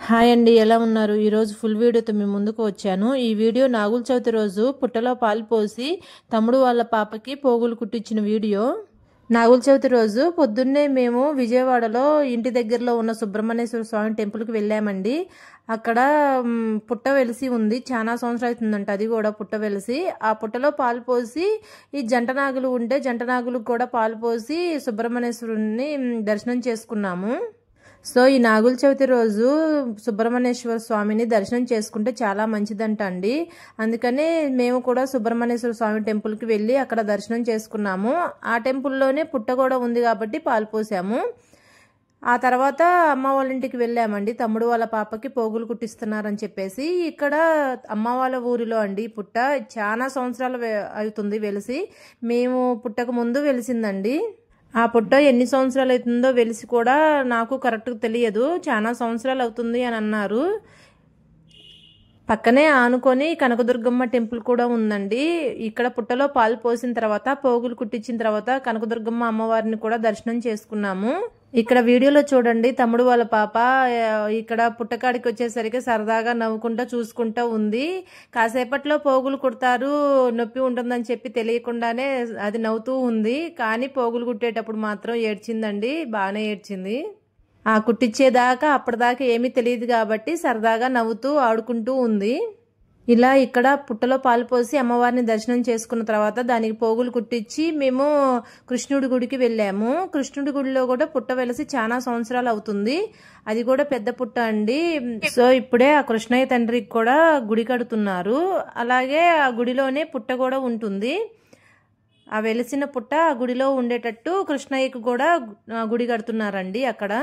Hi అండి, ఎలా ఉన్నారు? ఈరోజు ఫుల్ వీడియోతో మీ ముందుకు వచ్చాను. ఈ వీడియో నాగుల చవితి రోజు పుట్టలో పాలు పోసి తమ్ముడు వాళ్ళ పాపకి పోగులు కుట్టించిన వీడియో. నాగుల చవితి రోజు పొద్దున్నే మేము విజయవాడలో ఇంటి దగ్గరలో ఉన్న సుబ్రహ్మణ్యేశ్వర స్వామి టెంపుల్కి వెళ్ళామండి. అక్కడ పుట్ట వెలిసి ఉంది, చాలా సంవత్సరాలు అవుతుందంట. అది కూడా పుట్ట వెలిసి ఆ పుట్టలో పాలు పోసి ఈ జంట నాగులు ఉంటే జంట నాగులకు కూడా పాలు పోసి సుబ్రహ్మణ్యేశ్వరుని దర్శనం చేసుకున్నాము. సో ఈ నాగుల చవితి రోజు సుబ్రహ్మణ్యేశ్వర స్వామిని దర్శనం చేసుకుంటే చాలా మంచిదంట అండి. అందుకనే మేము కూడా సుబ్రహ్మణ్యేశ్వర స్వామి టెంపుల్కి వెళ్ళి అక్కడ దర్శనం చేసుకున్నాము. ఆ టెంపుల్లోనే పుట్ట కూడా ఉంది కాబట్టి పాలు పోసాము. ఆ తర్వాత అమ్మ వాళ్ళ ఇంటికి వెళ్ళామండి. తమ్ముడు వాళ్ళ పాపకి పోగులు కుట్టిస్తున్నారని చెప్పేసి. ఇక్కడ అమ్మ వాళ్ళ ఊరిలో అండి పుట్ట చాలా సంవత్సరాలు అవుతుంది వెలిసి. మేము పుట్టక ముందు వెలిసిందండి. ఆ పుట్ట ఎన్ని సంవత్సరాలు అవుతుందో వెలిసి కూడా నాకు కరెక్ట్గా తెలియదు, చాలా సంవత్సరాలు అవుతుంది అని అన్నారు. పక్కనే ఆనుకొని కనకదుర్గమ్మ టెంపుల్ కూడా ఉందండి. ఇక్కడ పుట్టలో పాలు పోసిన తర్వాత పోగులు కుట్టించిన తర్వాత కనకదుర్గమ్మ అమ్మవారిని కూడా దర్శనం చేసుకున్నాము. ఇక్కడ వీడియోలో చూడండి, తమ్ముడు వాళ్ళ పాప ఇక్కడ పుట్టకాడికి వచ్చేసరికి సరదాగా నవ్వుకుంటా చూసుకుంటా ఉంది. కాసేపట్లో పోగులు కుడతారు, నొప్పి ఉంటుందని చెప్పి తెలియకుండానే అది నవ్వుతూ ఉంది. కానీ పోగులు కుట్టేటప్పుడు మాత్రం ఏడ్చిందండి, బాగానే ఏడ్చింది. ఆ కుట్టించేదాకా అప్పటిదాకా ఏమీ తెలియదు కాబట్టి సరదాగా నవ్వుతూ ఆడుకుంటూ ఉంది. ఇలా ఇక్కడ పుట్టలో పాలు పోసి అమ్మవారిని దర్శనం చేసుకున్న తర్వాత దానికి పోగులు కుట్టించి మేము కృష్ణుడి గుడికి వెళ్ళాము. కృష్ణుడి గుడిలో కూడా పుట్ట వెలిసి చాలా సంవత్సరాలు అవుతుంది. అది కూడా పెద్ద పుట్ట అండి. సో ఇప్పుడే ఆ కృష్ణయ్య తండ్రికి కూడా గుడి కడుతున్నారు. అలాగే ఆ గుడిలోనే పుట్ట కూడా ఉంటుంది. ఆ వెలిసిన పుట్ట ఆ గుడిలో ఉండేటట్టు కృష్ణయ్యకు కూడా గుడి కడుతున్నారండి అక్కడ.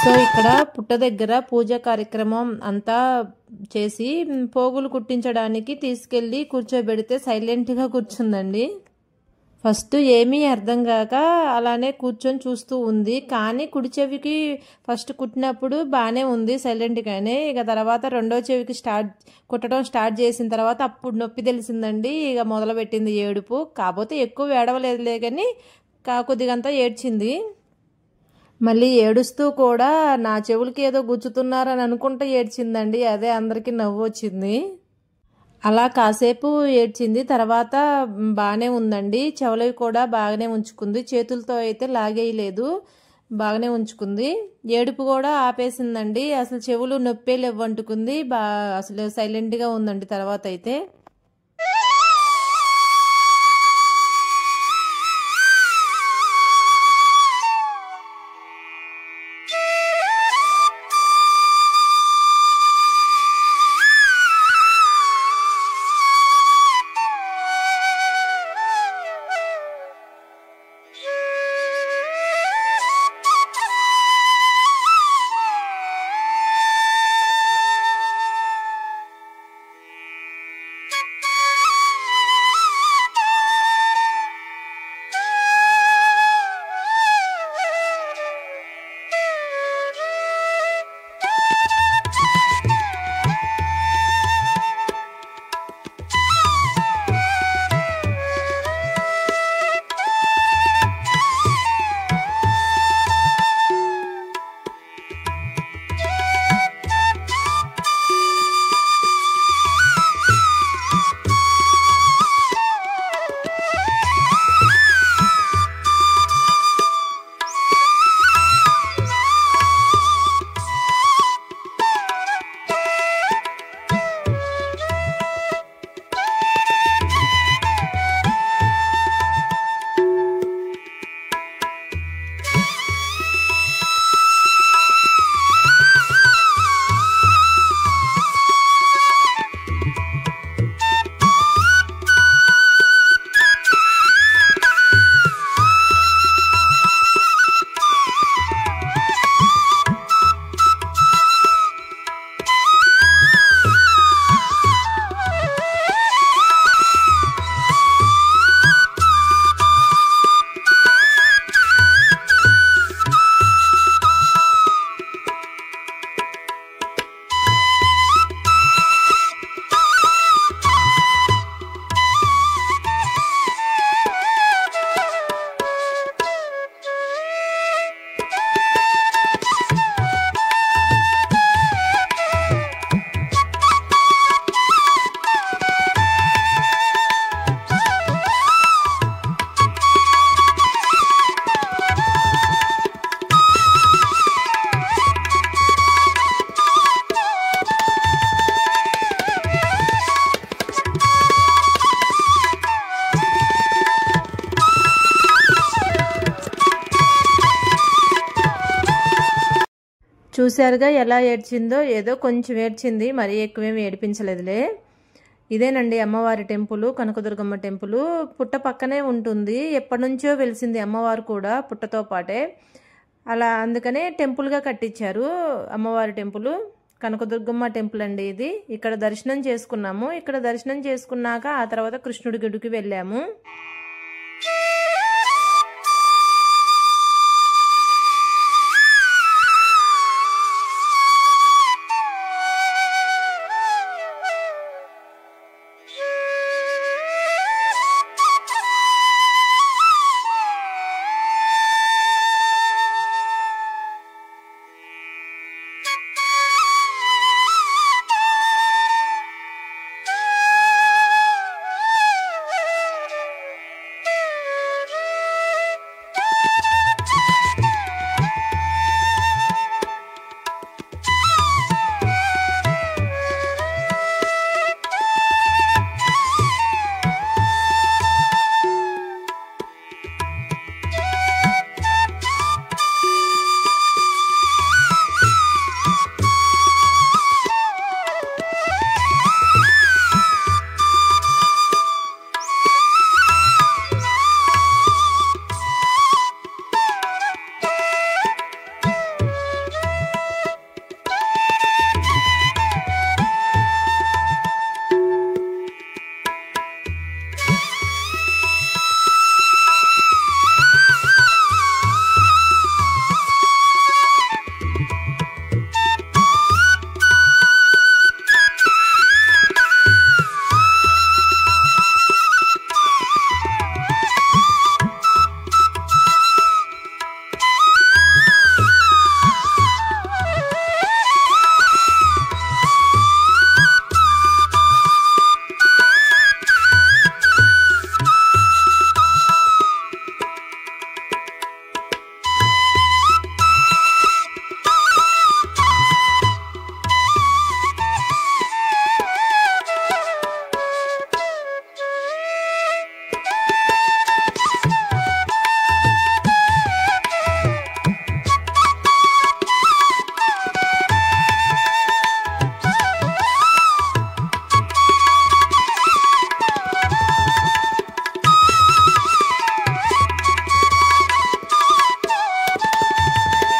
సో ఇక్కడ పుట్ట దగ్గర పూజా కార్యక్రమం అంతా చేసి పోగులు కుట్టించడానికి తీసుకెళ్ళి కూర్చోబెడితే సైలెంట్గా కూర్చుందండి. ఫస్ట్ ఏమీ అర్థం కాక అలానే కూర్చొని చూస్తూ ఉంది. కానీ కుడి చెవికి ఫస్ట్ కుట్టినప్పుడు బాగానే ఉంది సైలెంట్గానే. ఇక తర్వాత రెండో చెవికి కుట్టడం స్టార్ట్ చేసిన తర్వాత అప్పుడు నొప్పి తెలిసిందండి. ఇక మొదలుపెట్టింది ఏడుపు. కాకపోతే ఎక్కువ ఏడవలేదులే కానీ కొద్దిగంతా ఏడ్చింది. మళ్ళీ ఏడుస్తూ కూడా నా చెవులకి ఏదో గుచ్చుతున్నారని అనుకుంటూ ఏడ్చిందండి. అదే అందరికీ నవ్వు వచ్చింది. అలా కాసేపు ఏడ్చింది. తర్వాత బాగానే ఉందండి. చెవులవి కూడా బాగానే ఉంచుకుంది. చేతులతో అయితే లాగేయలేదు, బాగానే ఉంచుకుంది. ఏడుపు కూడా ఆపేసిందండి. అసలు చెవులు నొప్పే లేవంటుకుంది. అసలు సైలెంట్గా ఉందండి తర్వాత అయితే. చూశారుగా ఎలా ఏడ్చిందో. ఏదో కొంచెం ఏడ్చింది, మరీ ఎక్కువేమి ఏడిపించలేదులే. ఇదేనండి అమ్మవారి టెంపుల్, కనకదుర్గమ్మ టెంపుల్. పుట్ట పక్కనే ఉంటుంది. ఎప్పటి నుంచో వెలిసింది అమ్మవారు కూడా పుట్టతో పాటే. అలా అందుకనే టెంపుల్గా కట్టించారు అమ్మవారి టెంపుల్. కనకదుర్గమ్మ టెంపుల్ అండి ఇది. ఇక్కడ దర్శనం చేసుకున్నాము. ఇక్కడ దర్శనం చేసుకున్నాక ఆ తర్వాత కృష్ణుడి గుడికి వెళ్ళాము.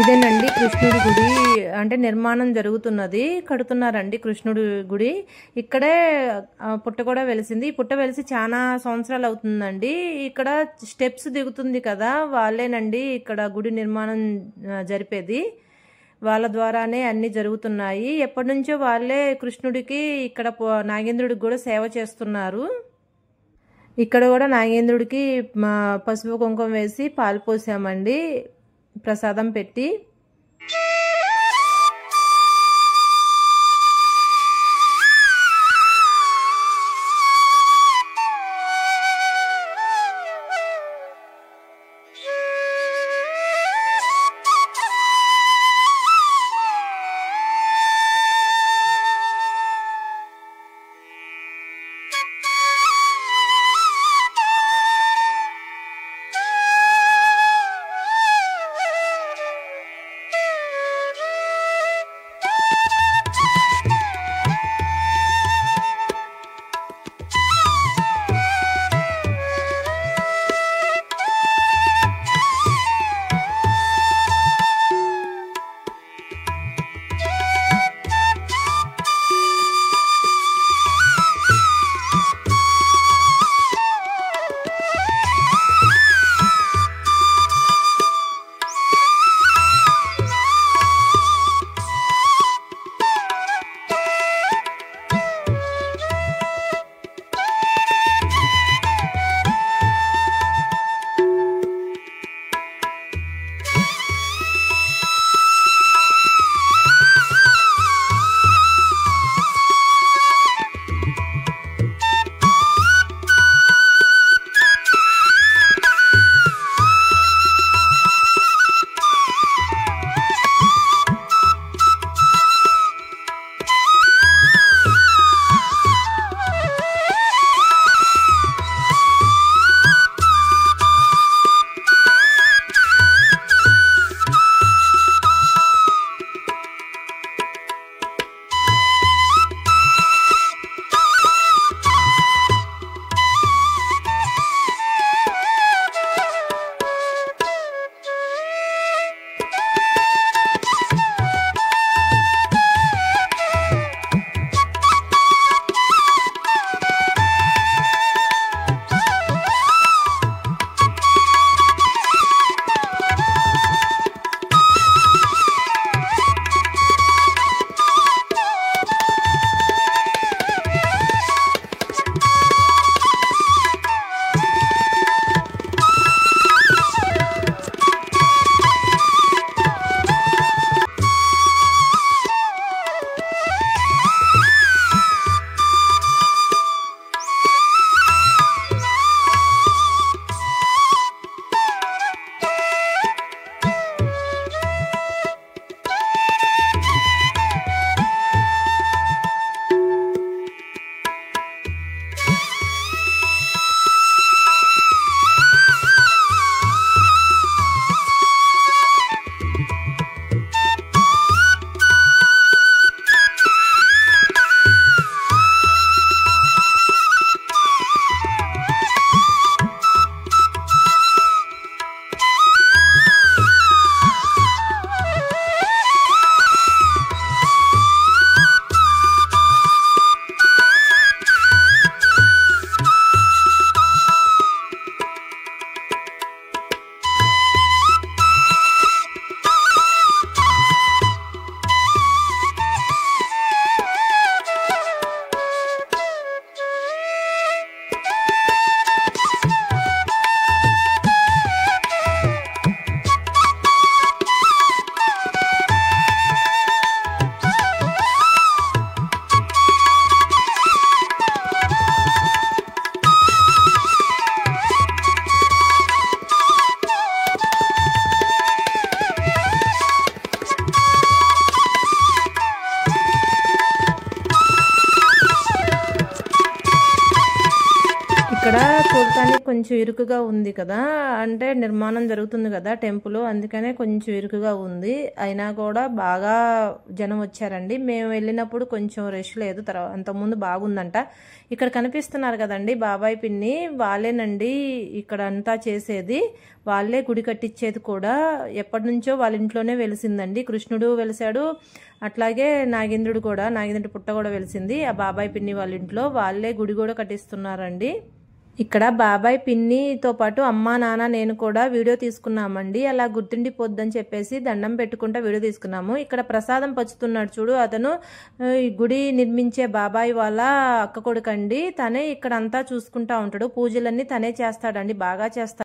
ఇదేనండి కృష్ణుడి గుడి, అంటే నిర్మాణం జరుగుతున్నది, కడుతున్నారండి కృష్ణుడి గుడి. ఇక్కడే పుట్ట కూడా వెలిసింది. ఈ పుట్ట వెలిసి చాలా సంవత్సరాలు అవుతుందండి. ఇక్కడ స్టెప్స్ దిగుతుంది కదా, వాళ్ళేనండి ఇక్కడ గుడి నిర్మాణం జరిపేది. వాళ్ళ ద్వారానే అన్ని జరుగుతున్నాయి. ఎప్పటి నుంచో వాళ్ళే కృష్ణుడికి ఇక్కడ నాగేంద్రుడికి కూడా సేవ చేస్తున్నారు. ఇక్కడ కూడా నాగేంద్రుడికి పసుపు కుంకుమ వేసి పాలు పోసామండి, ప్రసాదం పెట్టి. కొంచెం ఇరుకుగా ఉంది కదా, అంటే నిర్మాణం జరుగుతుంది కదా టెంపుల్, అందుకనే కొంచెం ఇరుకుగా ఉంది. అయినా కూడా బాగా జనం వచ్చారండి. మేము వెళ్ళినప్పుడు కొంచెం రష్ లేదు, తర్వాత అంతకుముందు బాగుందంట. ఇక్కడ కనిపిస్తున్నారు కదండి బాబాయ్ పిన్ని, వాళ్ళేనండి ఇక్కడ అంతా చేసేది, వాళ్ళే గుడి కట్టించేది కూడా. ఎప్పటి నుంచో వాళ్ళ ఇంట్లోనే వెలిసిందండి. కృష్ణుడు వెలిసాడు, అట్లాగే నాగేంద్రుడు కూడా, నాగేంద్రుడి పుట్ట కూడా వెలిసింది ఆ బాబాయ్ పిన్ని వాళ్ళ ఇంట్లో. వాళ్ళే గుడి కూడా కట్టిస్తున్నారండి. ఇక్కడ బాబాయ్ పిన్నితో పాటు అమ్మా నాన్న నేను కూడా వీడియో తీసుకున్నామండి. అలా గుర్తుండిపోద్దని చెప్పేసి దండం పెట్టుకుంటా వీడియో తీసుకున్నాము. ఇక్కడ ప్రసాదం పంచుతున్నాడు చూడు, అతను ఈ గుడి నిర్మించే బాబాయ్ వాళ్ళ అక్క కొడుకండి. తనే ఇక్కడ అంతా చూసుకుంటా ఉంటాడు, పూజలన్నీ తనే చేస్తాడండి, బాగా చేస్తాడు.